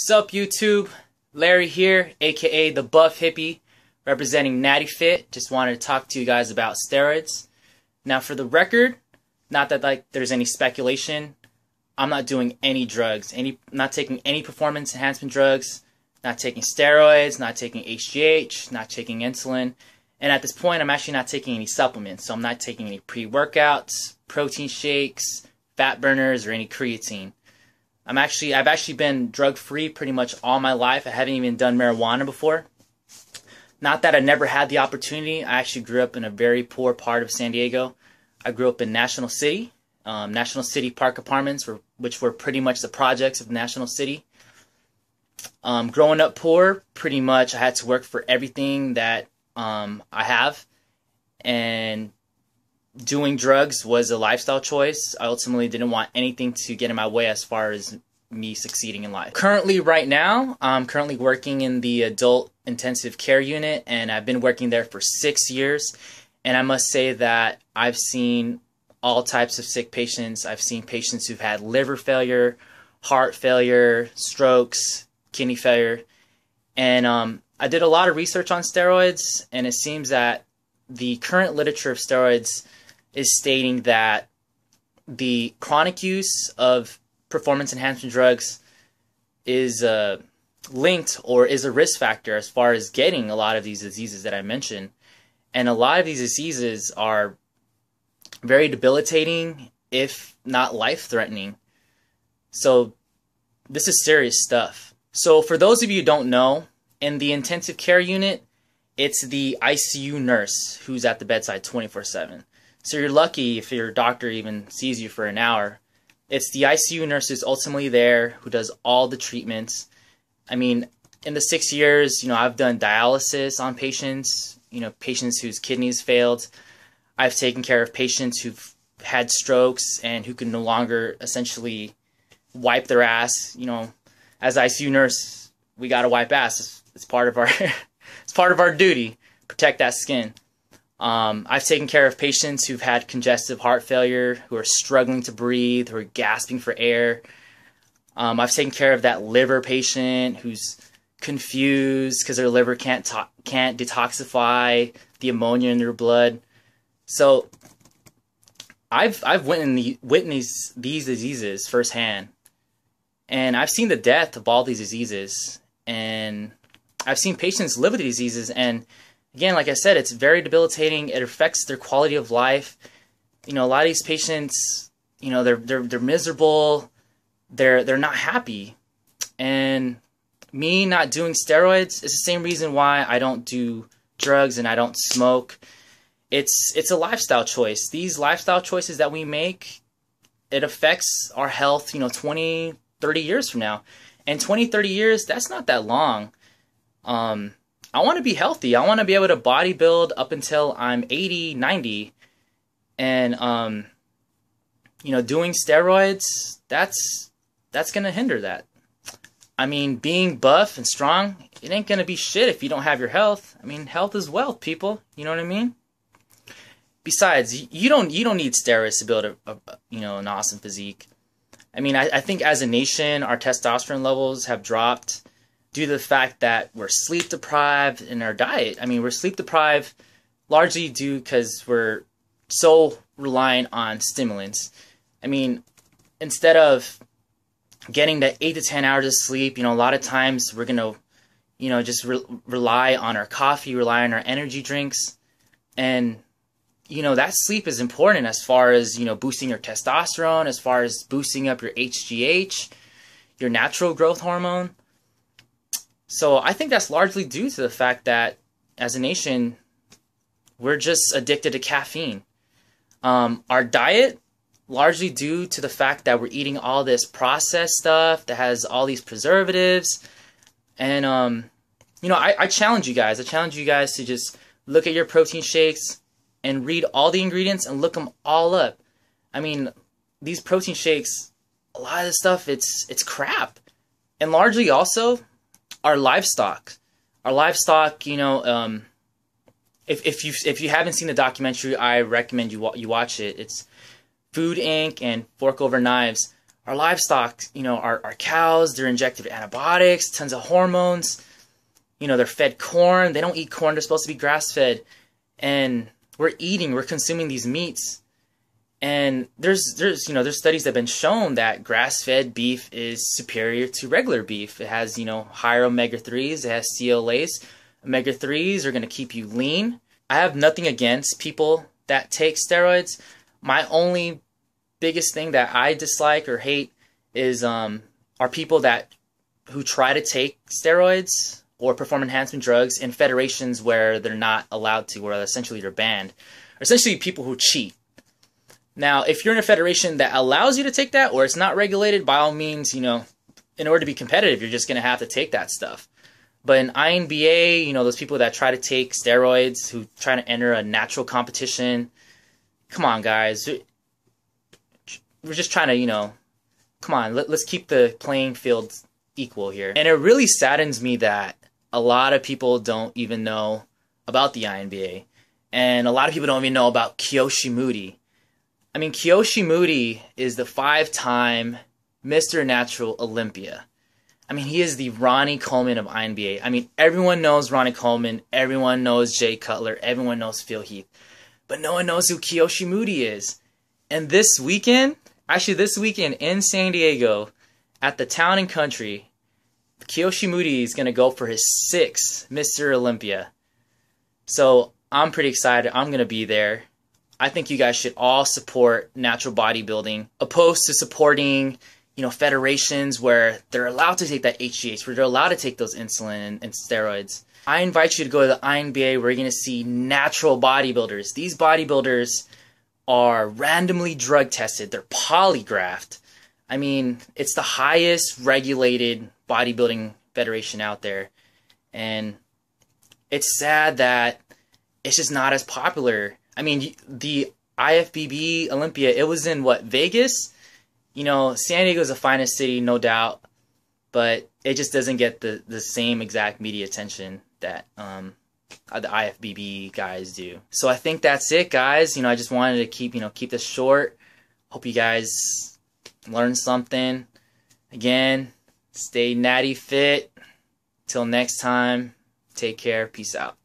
Sup YouTube, Larry here, aka the Buff Hippie, representing Natty Fit. Just wanted to talk to you guys about steroids. Now for the record, not that there's any speculation, I'm not doing any drugs, not taking any performance enhancement drugs, not taking steroids, not taking HGH, not taking insulin, and at this point I'm actually not taking any supplements, so I'm not taking any pre-workouts, protein shakes, fat burners, or any creatine. I've actually been drug-free pretty much all my life. I haven't even done marijuana before. Not that I never had the opportunity. I actually grew up in a very poor part of San Diego. I grew up in National City Park Apartments, which were pretty much the projects of National City. Growing up poor, pretty much I had to work for everything that I have, and doing drugs was a lifestyle choice. I ultimately didn't want anything to get in my way as far as me succeeding in life. Currently, right now, I'm currently working in the adult intensive care unit, and I've been working there for 6 years. And I must say that I've seen all types of sick patients. I've seen patients who've had liver failure, heart failure, strokes, kidney failure. And I did a lot of research on steroids, and it seems that the current literature of steroids is stating that the chronic use of performance enhancement drugs is linked or is a risk factor as far as getting a lot of these diseases that I mentioned. And a lot of these diseases are very debilitating, if not life-threatening. So this is serious stuff. So for those of you who don't know, in the intensive care unit, it's the ICU nurse who's at the bedside 24/7. So you're lucky if your doctor even sees you for an hour. It's the ICU nurse who's ultimately there, who does all the treatments. I mean, in the 6 years, I've done dialysis on patients, patients whose kidneys failed. I've taken care of patients who've had strokes and who can no longer essentially wipe their ass. As ICU nurse, we gotta wipe ass. It's part of our it's part of our duty. Protect that skin. I've taken care of patients who've had congestive heart failure, who are struggling to breathe, who are gasping for air. I've taken care of that liver patient who's confused because their liver can't detoxify the ammonia in their blood. So I've witnessed these diseases firsthand, and I've seen the death of all these diseases, and I've seen patients live with these diseases, and again, like I said, it's very debilitating. It affects their quality of life. A lot of these patients, they're miserable. They're not happy. And me not doing steroids is the same reason why I don't do drugs and I don't smoke. It's a lifestyle choice. These lifestyle choices that we make, it affects our health, 20, 30 years from now. And 20, 30 years, that's not that long. I want to be healthy. I want to be able to bodybuild up until I'm 80, 90. And, doing steroids, that's going to hinder that. I mean, being buff and strong, it ain't going to be shit if you don't have your health. I mean, health is wealth, people. You know what I mean? Besides, you don't need steroids to build an awesome physique. I mean, I think as a nation, our testosterone levels have dropped due to the fact that we're sleep deprived in our diet. I mean, we're sleep deprived largely due because we're so reliant on stimulants. I mean, instead of getting the 8 to 10 hours of sleep, a lot of times we're going to, just rely on our coffee, rely on our energy drinks. And, that sleep is important as far as, boosting your testosterone, as far as boosting up your HGH, your natural growth hormone. So I think that's largely due to the fact that as a nation, we're just addicted to caffeine. Our diet, largely due to the fact that we're eating all this processed stuff that has all these preservatives. And, I challenge you guys. I challenge you guys to just look at your protein shakes and read all the ingredients and look them all up. I mean, these protein shakes, a lot of the stuff, it's crap. And largely also, our livestock, if you haven't seen the documentary, I recommend you watch it. It's Food Inc. and Fork Over Knives. our livestock, our cows, they're injected with antibiotics, tons of hormones. They're fed corn. They don't eat corn. They're supposed to be grass-fed. And we're consuming these meats. And there's studies that have been shown that grass-fed beef is superior to regular beef. It has, higher omega-3s. It has CLAs. Omega-3s are going to keep you lean. I have nothing against people that take steroids. My only biggest thing that I dislike or hate is are people who try to take steroids or perform enhancement drugs in federations where they're not allowed to, where essentially they're banned. Or essentially people who cheat. Now, if you're in a federation that allows you to take that, or it's not regulated, by all means, in order to be competitive, you're just going to have to take that stuff. But in INBA, those people that try to take steroids, who try to enter a natural competition, come on, guys. We're just trying to, come on, let's keep the playing field equal here. And it really saddens me that a lot of people don't even know about the INBA. And a lot of people don't even know about Kiyoshi Moody. I mean, Kiyoshi Moody is the 5-time Mr. Natural Olympia. I mean, he is the Ronnie Coleman of INBA. I mean, everyone knows Ronnie Coleman. Everyone knows Jay Cutler. Everyone knows Phil Heath. But no one knows who Kiyoshi Moody is. And this weekend in San Diego, at the Town and Country, Kiyoshi Moody is going to go for his 6th Mr. Olympia. So I'm pretty excited. I'm going to be there. I think you guys should all support natural bodybuilding, opposed to supporting, federations where they're allowed to take that HGH, where they're allowed to take those insulin and steroids. I invite you to go to the INBA where you're going to see natural bodybuilders. These bodybuilders are randomly drug tested. They're polygraphed. I mean, it's the highest regulated bodybuilding federation out there. And it's sad that it's just not as popular. I mean, the IFBB Olympia, it was in, Vegas? San Diego's the finest city, no doubt. But it just doesn't get the same exact media attention that the IFBB guys do. So I think that's it, guys. I just wanted to keep this short. Hope you guys learned something. Again, stay natty fit. Till next time, take care. Peace out.